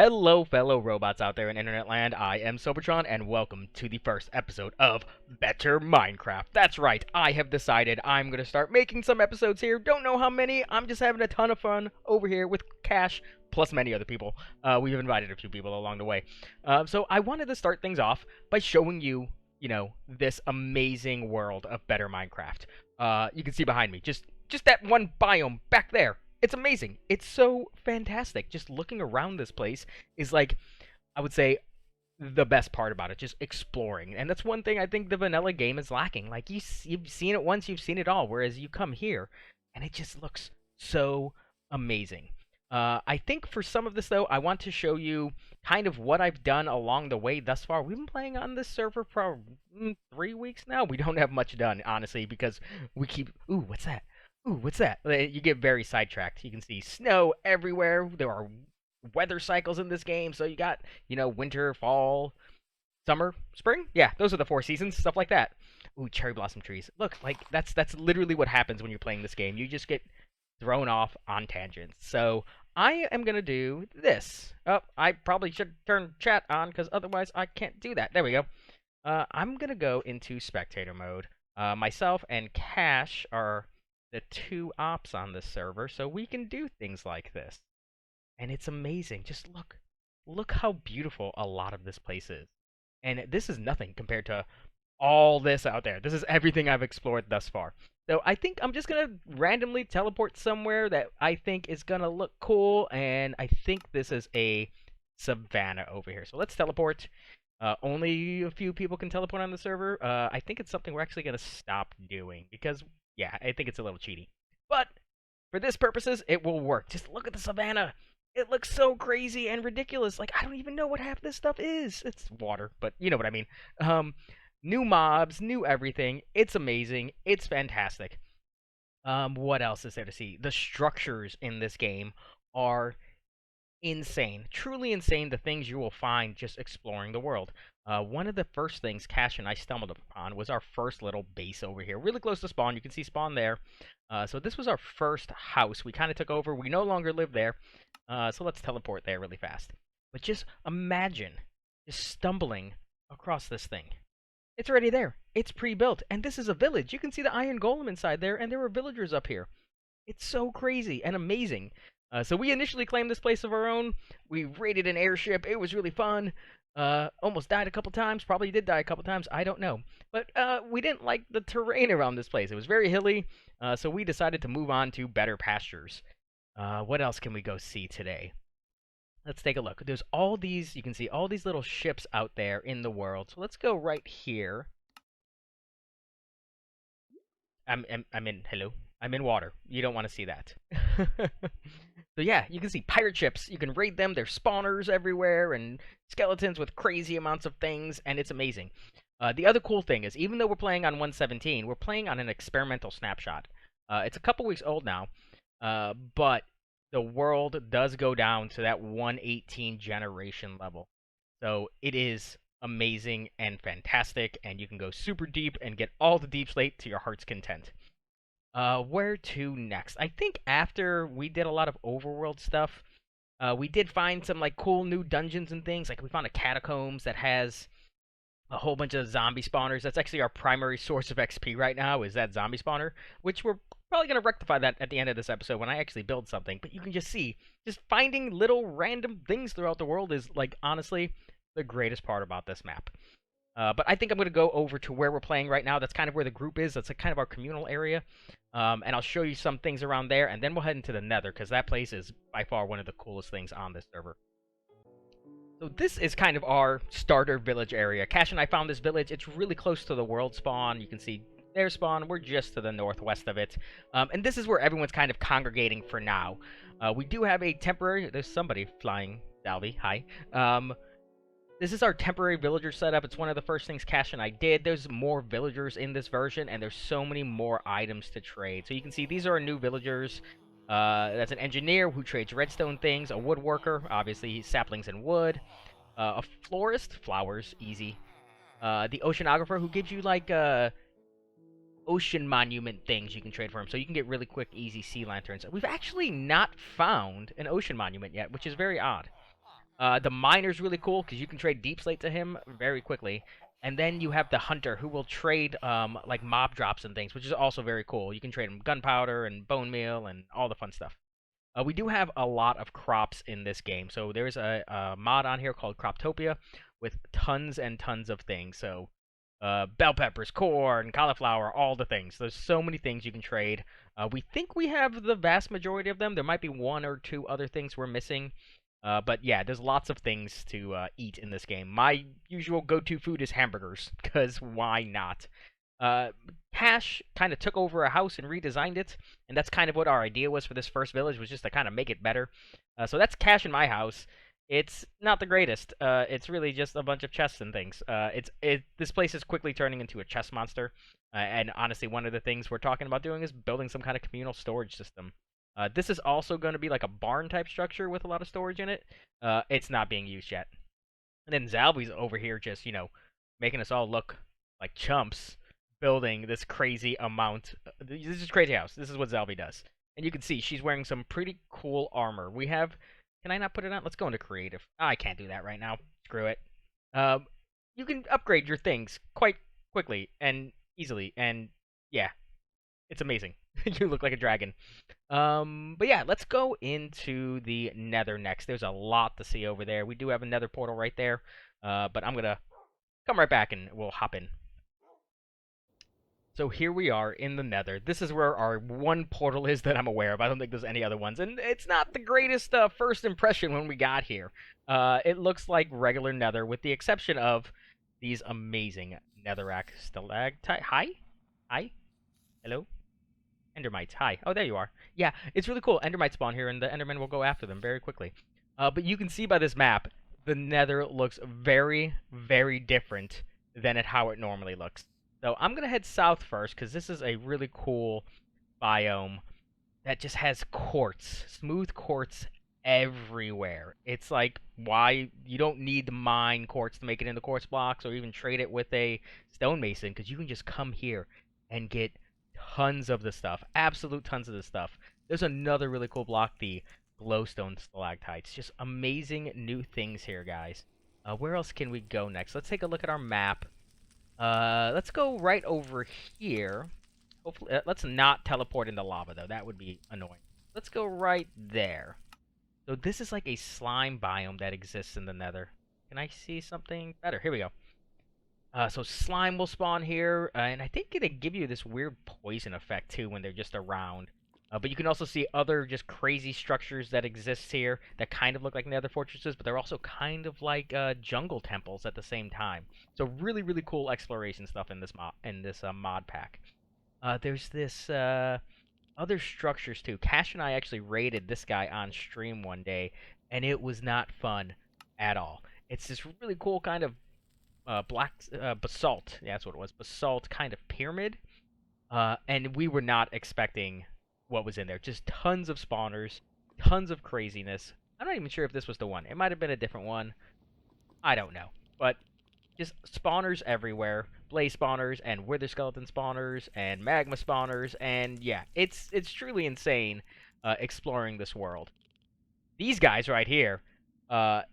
Hello, fellow robots out there in Internet Land. I am Sobertron, and welcome to the first episode of Better Minecraft. That's right, I have decided I'm going to start making some episodes here. Don't know how many, I'm just having a ton of fun over here with Cash, plus many other people. We've invited a few people along the way. So I wanted to start things off by showing you, this amazing world of Better Minecraft. You can see behind me, just that one biome back there. It's amazing. It's so fantastic. Just looking around this place is like, I would say, the best part about it. Just exploring, and that's one thing I think the vanilla game is lacking. Like you've seen it once, you've seen it all. Whereas you come here, and it just looks so amazing. I think for some of this though, I want to show you kind of what I've done along the way thus far. We've been playing on this server for 3 weeks now. We don't have much done, honestly, because we keep. Ooh, what's that? Ooh, what's that? You get very sidetracked. You can see snow everywhere. There are weather cycles in this game. So you got, winter, fall, summer, spring. Yeah, those are the 4 seasons, stuff like that. Ooh, cherry blossom trees. Look, like that's literally what happens when you're playing this game. You just get thrown off on tangents. So I am gonna do this. Oh, I probably should turn chat on because otherwise I can't do that. There we go. I'm gonna go into spectator mode. Myself and Cash are the two ops on this server, so we can do things like this. And it's amazing. Just look how beautiful a lot of this place is. And this is nothing compared to all this out there. This is everything I've explored thus far. So I think I'm just gonna randomly teleport somewhere that I think is gonna look cool, and I think this is a savanna over here. So let's teleport. Only a few people can teleport on the server. I think it's something we're actually gonna stop doing because, yeah, I think it's a little cheaty. But for this purposes, it will work. Just look at the savanna. It looks so crazy and ridiculous. Like I don't even know what half this stuff is. It's water, but you know what I mean. New mobs, new everything. It's amazing. It's fantastic. What else is there to see? The structures in this game are insane, truly insane. The things you will find just exploring the world. One of the first things Cash and I stumbled upon was our first little base over here, really close to spawn. You can see spawn there. So this was our first house. We kind of took over. We no longer live there. So let's teleport there really fast. But just imagine just stumbling across this thing. It's already there. It's pre-built, and this is a village. You can see the iron golem inside there, and there were villagers up here. It's so crazy and amazing. So we initially claimed this place of our own. We raided an airship. It was really fun. Almost died a couple times. Probably did die a couple times. I don't know. But we didn't like the terrain around this place. It was very hilly. So we decided to move on to better pastures. What else can we go see today? Let's take a look. There's all these, you can see all these little ships out there in the world. So let's go right here. I'm in, hello? I'm in water. You don't want to see that. So yeah, you can see pirate ships. You can raid them. There's spawners everywhere and skeletons with crazy amounts of things, and it's amazing. The other cool thing is, even though we're playing on 117, we're playing on an experimental snapshot. It's a couple weeks old now, but the world does go down to that 118 generation level. So it is amazing and fantastic, and you can go super deep and get all the deep slate to your heart's content. Where to next? I think after we did a lot of overworld stuff, we did find some like cool new dungeons and things. Like we found a catacombs that has a whole bunch of zombie spawners. That's actually our primary source of XP right now, is that zombie spawner, which we're probably going to rectify that at the end of this episode when I actually build something. But you can just see, just finding little random things throughout the world is, like, honestly, the greatest part about this map. But I think I'm going to go over to where we're playing right now. That's kind of where the group is. That's kind of our communal area. And I'll show you some things around there, and then we'll head into the Nether, because that place is by far one of the coolest things on this server. So this is kind of our starter village area. Cash and I found this village. It's really close to the world spawn. You can see their spawn. We're just to the northwest of it. And this is where everyone's kind of congregating for now. We do have a temporary... There's somebody flying. Dalby, hi. This is our temporary villager setup. It's one of the first things Cash and I did. There's more villagers in this version, and there's so many more items to trade. So you can see these are our new villagers. That's an engineer who trades redstone things, a woodworker, obviously saplings and wood, a florist, flowers, easy, the oceanographer who gives you like ocean monument things you can trade for him, so you can get really quick, easy sea lanterns. We've actually not found an ocean monument yet, which is very odd. The miner's really cool because you can trade deep slate to him very quickly. And then you have the hunter who will trade like mob drops and things, which is also very cool. You can trade him gunpowder and bone meal and all the fun stuff. We do have a lot of crops in this game. So there's a mod on here called Croptopia with tons and tons of things. So bell peppers, corn, cauliflower, all the things. There's so many things you can trade. We think we have the vast majority of them. There might be one or two other things we're missing. But yeah, there's lots of things to eat in this game. My usual go-to food is hamburgers, because why not? Uh, Cash kind of took over a house and redesigned it, and that's kind of what our idea was for this first village, was just to kind of make it better. So that's Cash in my house. It's not the greatest. It's really just a bunch of chests and things. This place is quickly turning into a chest monster, and honestly, one of the things we're talking about doing is building some kind of communal storage system. This is also going to be like a barn type structure with a lot of storage in it. It's not being used yet. And then Zalby's over here just, making us all look like chumps building this crazy amount. This is crazy house. This is what Zalby does. And you can see she's wearing some pretty cool armor. We have. Can I not put it on? Let's go into creative. I can't do that right now. Screw it. Um, you can upgrade your things quite quickly and easily. And yeah, it's amazing. You look like a dragon. But yeah, let's go into the Nether next. There's a lot to see over there. We do have a Nether portal right there. But I'm gonna come right back and we'll hop in. So here we are in the Nether. This is where our one portal is that I'm aware of. I don't think there's any other ones. And it's not the greatest first impression when we got here. It looks like regular Nether with the exception of these amazing Netherrack stalactite. Hi? Hi? Hello? Endermites. Hi. Oh, there you are. Yeah, it's really cool. Endermites spawn here, and the Endermen will go after them very quickly. But you can see by this map, the Nether looks very, very different than how it normally looks. So I'm going to head south first, because this is a really cool biome that just has quartz, smooth quartz everywhere. It's like why you don't need to mine quartz to make it into quartz blocks or even trade it with a stonemason, because you can just come here and get tons of the stuff, absolute tons of the stuff. There's another really cool block, the glowstone stalactites. Just amazing new things here, guys. Where else can we go next? Let's take a look at our map. Let's go right over here. Hopefully, let's not teleport into lava, though. That would be annoying. Let's go right there. So this is like a slime biome that exists in the Nether. Can I see something better? Here we go. So slime will spawn here, and I think they give you this weird poison effect, too, when they're just around. But you can also see other just crazy structures that exist here that kind of look like Nether fortresses, but they're also kind of like jungle temples at the same time. So really, really cool exploration stuff in this mod pack. There's this other structures too. Cash and I actually raided this guy on stream one day, and it was not fun at all. It's this really cool kind of black basalt. Yeah, that's what it was. Basalt kind of pyramid. And we were not expecting what was in there. Just tons of spawners, tons of craziness. I'm not even sure if this was the one. It might have been a different one. I don't know. But just spawners everywhere. Blaze spawners and wither skeleton spawners and magma spawners. And yeah, it's truly insane exploring this world. These guys right here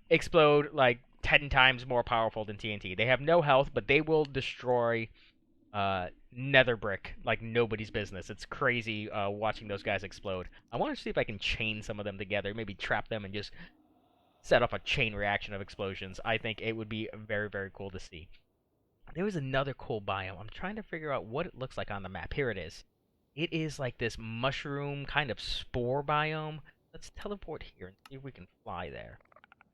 explode like 10 times more powerful than TNT. They have no health, but they will destroy nether brick like nobody's business. It's crazy watching those guys explode. I want to see if I can chain some of them together, maybe trap them and just set off a chain reaction of explosions. I think it would be very, very cool to see. There was another cool biome. I'm trying to figure out what it looks like on the map. Here it is. It is like this mushroom kind of spore biome. Let's teleport here and see if we can fly there.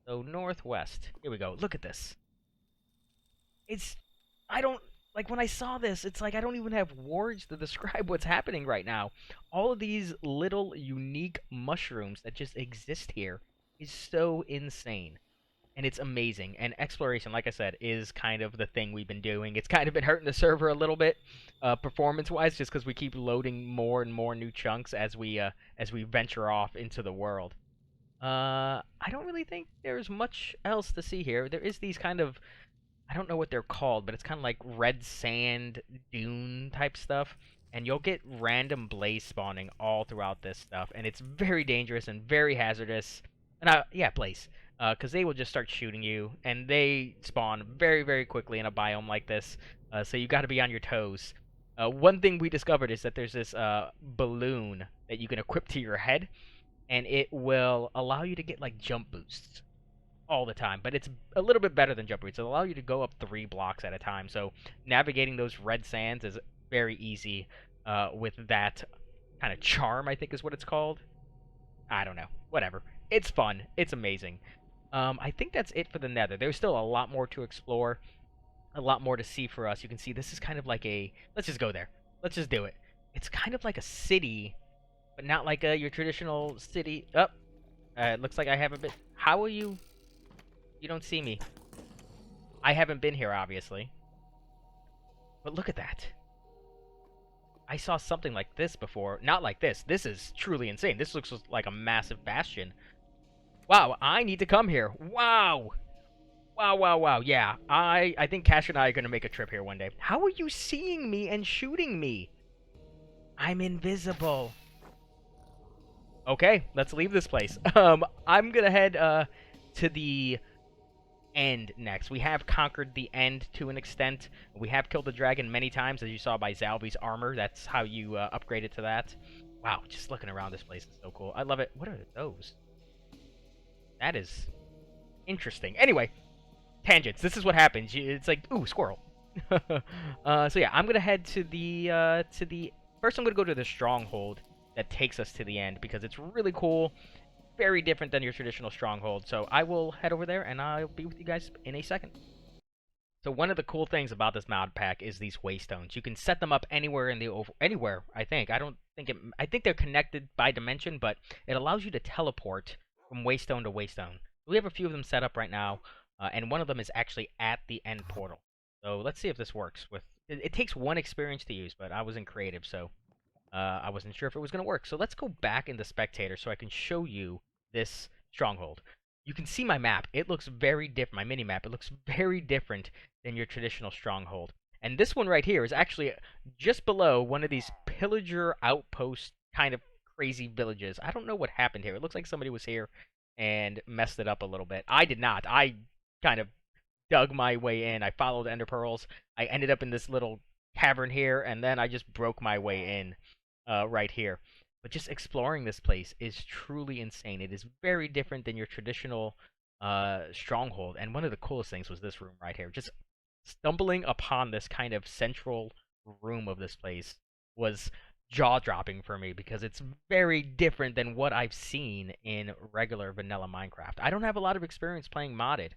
So northwest. Here we go. Look at this. It's... I don't... Like, when I saw this, it's like I don't even have words to describe what's happening right now. All of these little unique mushrooms that just exist here is so insane. And it's amazing. And exploration, like I said, is kind of the thing we've been doing. It's kind of been hurting the server a little bit, performance-wise, just because we keep loading more and more new chunks as we venture off into the world. I don't really think there's much else to see here. There is these kind of, I don't know what they're called, but it's kind of like red sand dune type stuff. And you'll get random blaze spawning all throughout this stuff. And it's very dangerous and very hazardous. And yeah, blaze. because they will just start shooting you, and they spawn very, very quickly in a biome like this. So you got to be on your toes. One thing we discovered is that there's this balloon that you can equip to your head, and it will allow you to get like jump boosts all the time. But it's a little bit better than jump boosts. It'll allow you to go up 3 blocks at a time. So navigating those red sands is very easy with that kind of charm, I think is what it's called. I don't know. Whatever. It's fun. It's amazing. I think that's it for the Nether. There's still a lot more to explore, a lot more to see for us. You can see this is kind of like a. Let's just go there. Let's just do it. It's kind of like a city, but not like your traditional city. Oh, it looks like I have a bit. How will you? You don't see me. I haven't been here, obviously. But look at that. I saw something like this before. Not like this. This is truly insane. This looks like a massive bastion. Wow, I need to come here. Wow. Wow, wow, wow. Yeah, I think Cash and I are going to make a trip here one day. How are you seeing me and shooting me? I'm invisible. Okay, let's leave this place. I'm going to head to the end next. We have conquered the end to an extent. We have killed the dragon many times, as you saw by Zalby's armor. That's how you upgrade it to that. Wow, just looking around this place is so cool. I love it. What are those? That is interesting. Anyway, tangents. This is what happens. It's like, ooh, squirrel. So yeah, I'm gonna head to the. First, I'm gonna go to the stronghold that takes us to the end because it's really cool. Very different than your traditional stronghold. So I will head over there and I'll be with you guys in a second. So one of the cool things about this mod pack is these waystones. You can set them up anywhere in the anywhere. I think. I don't think it. I think they're connected by dimension, but it allows you to teleport from waystone to waystone. We have a few of them set up right now, and one of them is actually at the end portal. So let's see if this works. It takes 1 experience to use, but I was in creative, so I wasn't sure if it was going to work. So let's go back into Spectator so I can show you this stronghold. You can see my map. It looks very different. My mini map. It looks very different than your traditional stronghold. And this one right here is actually just below one of these pillager outpost kind of crazy villages. I don't know what happened here. It looks like somebody was here and messed it up a little bit. I did not. I kind of dug my way in. I followed ender pearls. I ended up in this little cavern here, and then I just broke my way in right here. But just exploring this place is truly insane. It is very different than your traditional stronghold. And one of the coolest things was this room right here. Just stumbling upon this kind of central room of this place was jaw-dropping for me because it's very different than what I've seen in regular vanilla Minecraft. I don't have a lot of experience playing modded.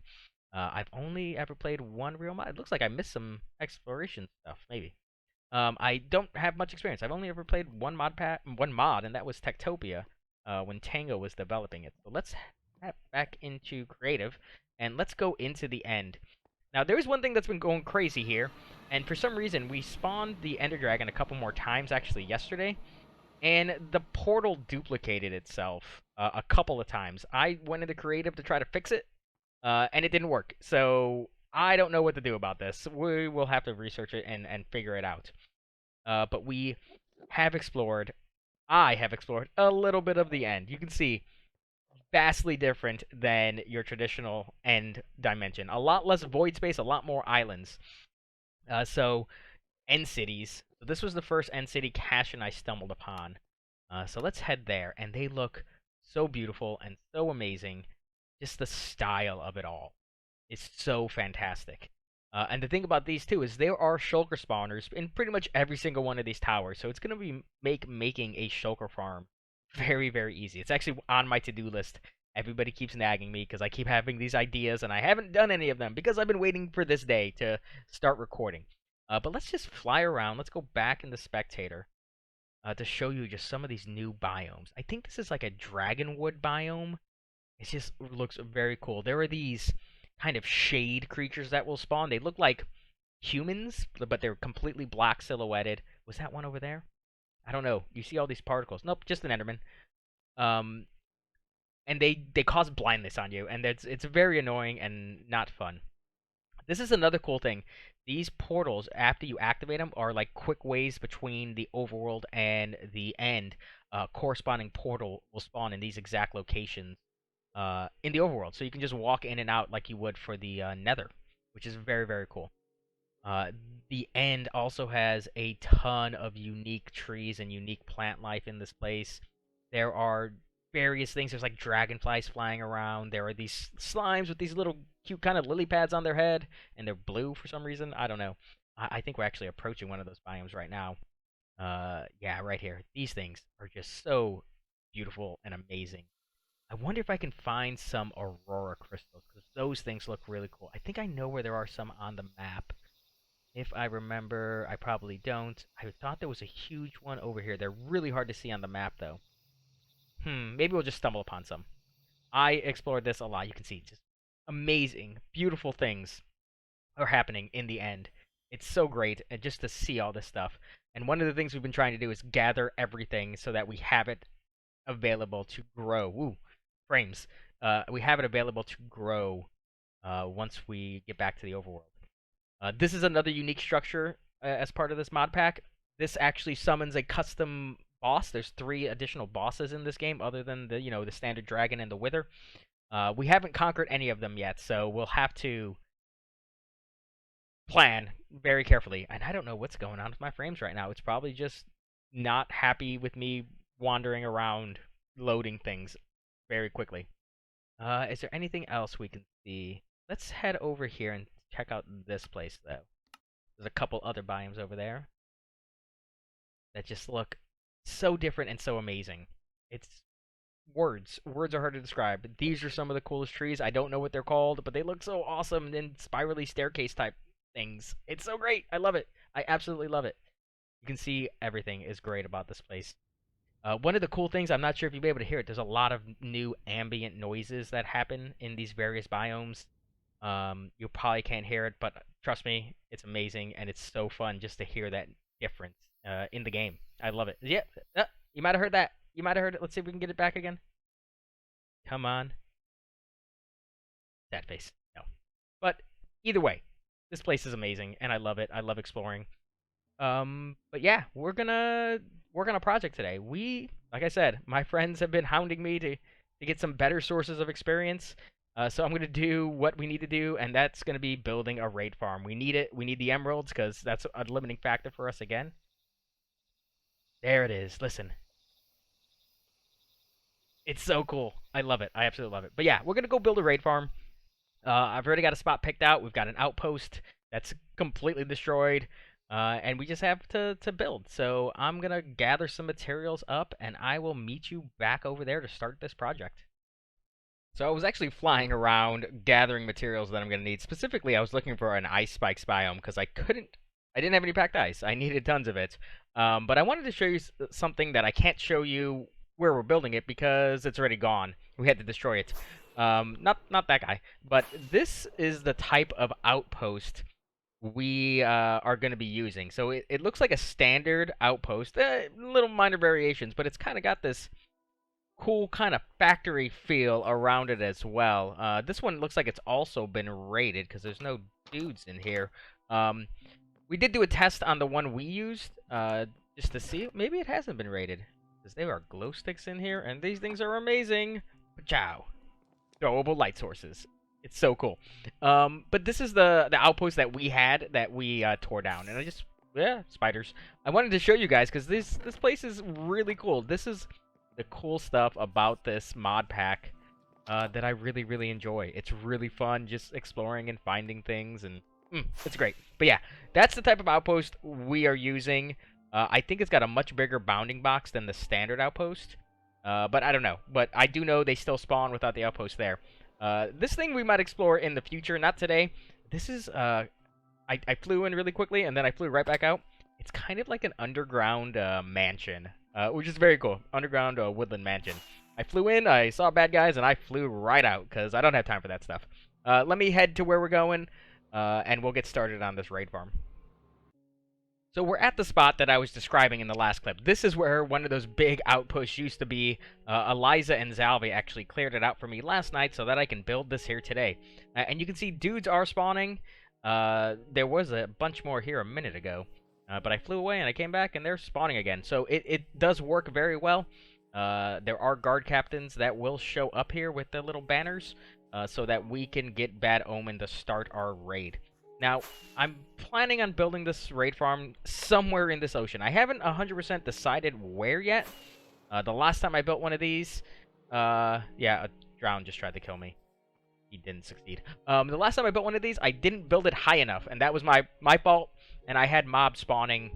I've only ever played one real mod. It looks like I missed some exploration stuff, maybe. I don't have much experience. I've only ever played one mod, and that was Techtopia, when Tango was developing it. So let's head back into creative, and let's go into the end. Now, there's one thing that's been going crazy here, and for some reason, we spawned the Ender Dragon a couple more times, actually, yesterday, and the portal duplicated itself a couple of times. I went into creative to try to fix it, and it didn't work. So I don't know what to do about this. We will have to research it and figure it out. But we have explored. I have explored a little bit of the end. You can see vastly different than your traditional end dimension. A lot less void space, a lot more islands. So end cities. So this was the first end city Cash and I stumbled upon. So let's head there, and they look so beautiful and so amazing. Just the style of it all is so fantastic. And the thing about these two is there are shulker spawners in pretty much every single one of these towers, so it's going to be making a shulker farm very, very easy. It's actually on my to-do list. Everybody keeps nagging me because I keep having these ideas, and I haven't done any of them because I've been waiting for this day to start recording. But let's just fly around. Let's go back into Spectator to show you just some of these new biomes. I think this is like a dragonwood biome. It just looks very cool. There are these kind of shade creatures that will spawn. They look like humans, but they're completely black silhouetted. Was that one over there? I don't know. You see all these particles. Nope, just an Enderman. And they cause blindness on you, and it's very annoying and not fun. This is another cool thing. These portals, after you activate them, are like quick ways between the overworld and the end. Corresponding portal will spawn in these exact locations in the overworld. So you can just walk in and out like you would for the Nether, which is very, very cool. Uh, the end also has a ton of unique trees and unique plant life in this place. There are various things. There's like dragonflies flying around. There are these slimes with these little cute kind of lily pads on their head, and they're blue for some reason. I don't know. I think we're actually approaching one of those biomes right now. Yeah, right here. These things are just so beautiful and amazing. I wonder if I can find some aurora crystals because those things look really cool. I think I know where there are some on the map. If I remember, I probably don't. I thought there was a huge one over here. They're really hard to see on the map, though. Maybe we'll just stumble upon some. I explored this a lot. You can see just amazing, beautiful things are happening in the end. It's so great and just to see all this stuff. And one of the things we've been trying to do is gather everything so that we have it available to grow. Woo, frames. We have it available to grow once we get back to the overworld. This is another unique structure as part of this mod pack. This actually summons a custom boss. There's 3 additional bosses in this game, other than the standard dragon and the wither. We haven't conquered any of them yet, so we'll have to plan very carefully. And I don't know what's going on with my frames right now. It's probably just not happy with me wandering around loading things very quickly. Is there anything else we can see? Let's head over here and check out this place, though. There's a couple other biomes over there that just look so different and so amazing. It's words. Words are hard to describe. These are some of the coolest trees. I don't know what they're called, but they look so awesome in spirally staircase type things. It's so great. I love it. I absolutely love it. You can see everything is great about this place. One of the cool things, I'm not sure if you'll be able to hear it, there's a lot of new ambient noises that happen in these various biomes. You probably can't hear it, but trust me, it's amazing, and it's so fun just to hear that difference in the game. I love it. Yeah, you might have heard that. You might have heard it. Let's see if we can get it back again. Come on. Sad face. No. But either way, this place is amazing, and I love it. I love exploring. But yeah, we're gonna work on a project today. Like I said, my friends have been hounding me to get some better sources of experience. So I'm gonna do what we need to do, and that's gonna be building a raid farm. We need it. We need the emeralds because that's a limiting factor for us again. There it is. Listen, it's so cool. I love it. I absolutely love it. But yeah, we're gonna go build a raid farm. I've already got a spot picked out. We've got an outpost that's completely destroyed. And we just have to build. So I'm going to gather some materials up, and I will meet you back over there to start this project. So I was actually flying around gathering materials that I'm going to need. Specifically, I was looking for an ice spikes biome because I didn't have any packed ice. I needed tons of it. But I wanted to show you something that I can't show you where we're building it because it's already gone. We had to destroy it. Not that guy. But this is the type of outpost we are going to be using. So it looks like a standard outpost, little minor variations, but it's kind of got this cool kind of factory feel around it as well. This one looks like it's also been raided because there's no dudes in here. We did do a test on the one we used just to see. Maybe it hasn't been raided because there are glow sticks in here, and these things are amazing. Ciao. Throwable light sources. It's so cool. But this is the outpost that we had that we tore down. And spiders. I wanted to show you guys because this place is really cool. This is the cool stuff about this mod pack that I really, really enjoy. It's really fun just exploring and finding things, and it's great. But yeah, that's the type of outpost we are using. I think it's got a much bigger bounding box than the standard outpost. But I don't know. But I do know they still spawn without the outpost there. This thing we might explore in the future, not today. This is, I flew in really quickly, and then I flew right back out. It's kind of like an underground mansion, which is very cool. Underground woodland mansion. I flew in, I saw bad guys, and I flew right out, because I don't have time for that stuff. Let me head to where we're going, and we'll get started on this raid farm. So we're at the spot that I was describing in the last clip. This is where one of those big outposts used to be. Eliza and Zalvi actually cleared it out for me last night so that I can build this here today. And you can see dudes are spawning. There was a bunch more here a minute ago. But I flew away and I came back and they're spawning again. So it does work very well. There are guard captains that will show up here with their little banners, so that we can get Bad Omen to start our raid. Now, I'm planning on building this raid farm somewhere in this ocean. I haven't 100% decided where yet. The last time I built one of these, yeah, a drown just tried to kill me. He didn't succeed. The last time I built one of these, I didn't build it high enough, and that was my fault, and I had mobs spawning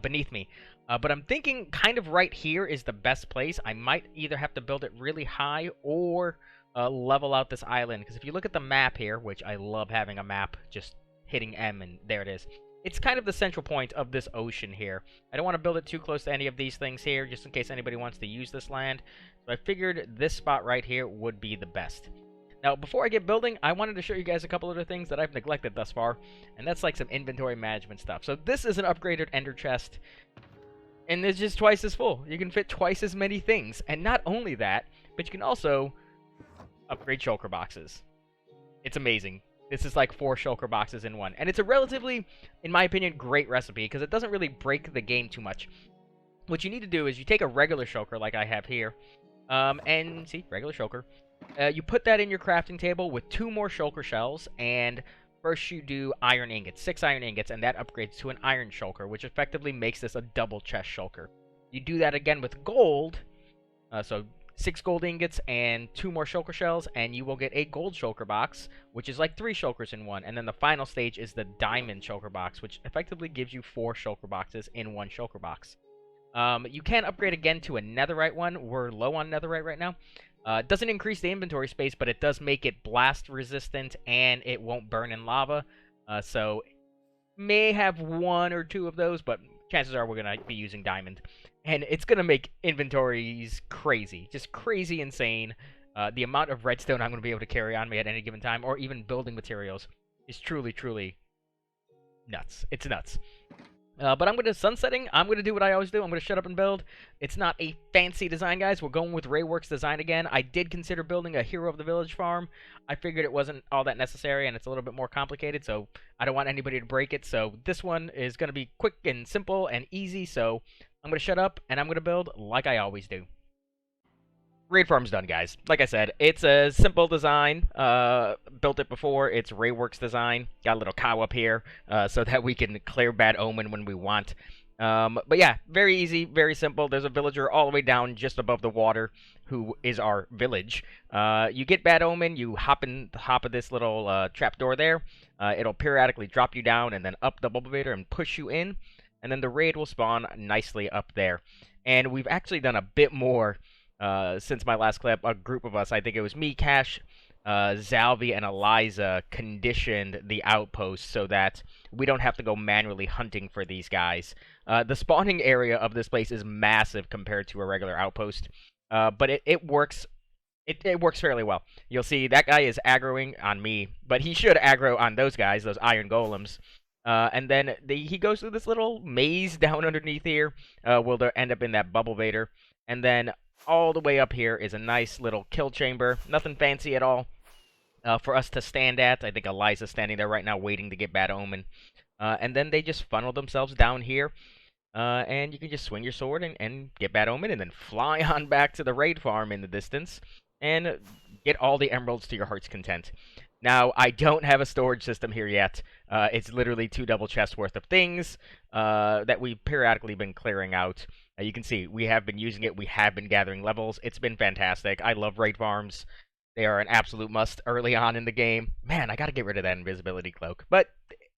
beneath me. But I'm thinking kind of right here is the best place. I might either have to build it really high or level out this island. Because if you look at the map here, which I love having a map, just hitting M and there it is. It's kind of the central point of this ocean here. I don't want to build it too close to any of these things here, just in case anybody wants to use this land. So I figured this spot right here would be the best. Now, before I get building, I wanted to show you guys a couple other things that I've neglected thus far, and that's like some inventory management stuff. So this is an upgraded ender chest, and it's just twice as full. You can fit twice as many things, and not only that, but you can also upgrade shulker boxes. It's amazing. This is like 4 shulker boxes in one, and it's a relatively, in my opinion, great recipe, because it doesn't really break the game too much. What you need to do is you take a regular shulker like I have here, and see, regular shulker. You put that in your crafting table with 2 more shulker shells, and first you do iron ingots, 6 iron ingots, and that upgrades to an iron shulker, which effectively makes this a double chest shulker. You do that again with gold, so 6 gold ingots and 2 more shulker shells, and you will get a gold shulker box, which is like 3 shulkers in one. And then the final stage is the diamond shulker box, which effectively gives you 4 shulker boxes in one shulker box. You can upgrade again to a netherite one. We're low on netherite right now. It doesn't increase the inventory space, but it does make it blast resistant, and it won't burn in lava. So, may have 1 or 2 of those, but chances are we're going to be using diamond. And it's going to make inventories crazy. Just crazy insane. The amount of redstone I'm going to be able to carry on me at any given time, or even building materials, is truly, truly nuts. It's nuts. But I'm going to sunsetting. I'm going to do what I always do. I'm going to shut up and build. It's not a fancy design, guys. We're going with Rayworks design again. I did consider building a Hero of the Village farm. I figured it wasn't all that necessary, and it's a little bit more complicated, so I don't want anybody to break it. So this one is going to be quick and simple and easy, so I'm going to shut up, and I'm going to build like I always do. Raid farm's done, guys. Like I said, it's a simple design. Built it before. It's Rayworks design. Got a little cow up here so that we can clear Bad Omen when we want. But yeah, very easy, very simple. There's a villager all the way down just above the water who is our village. You get Bad Omen, you hop in the hop of this little trapdoor there. It'll periodically drop you down and then up the bulbator and push you in. And then the raid will spawn nicely up there. And we've actually done a bit more since my last clip. A group of us, I think it was me, Cash, Zalvi, and Eliza, conditioned the outpost so that we don't have to go manually hunting for these guys. The spawning area of this place is massive compared to a regular outpost, but it works. It works fairly well. You'll see that guy is aggroing on me, but he should aggro on those guys, those iron golems. And then he goes through this little maze down underneath here, where they'll end up in that bubble vader, and then all the way up here is a nice little kill chamber. Nothing fancy at all for us to stand at. I think Eliza's standing there right now waiting to get Bad Omen. And then they just funnel themselves down here. And you can just swing your sword and get Bad Omen and then fly on back to the raid farm in the distance and get all the emeralds to your heart's content. Now, I don't have a storage system here yet. It's literally 2 double chests worth of things that we've periodically been clearing out. You can see we have been using it. We have been gathering levels. It's been fantastic. I love raid farms. They are an absolute must early on in the game. Man, I got to get rid of that invisibility cloak. But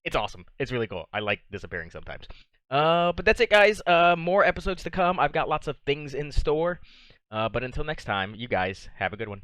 it's awesome. It's really cool. I like disappearing sometimes. But that's it, guys. More episodes to come. I've got lots of things in store. But until next time, you guys have a good one.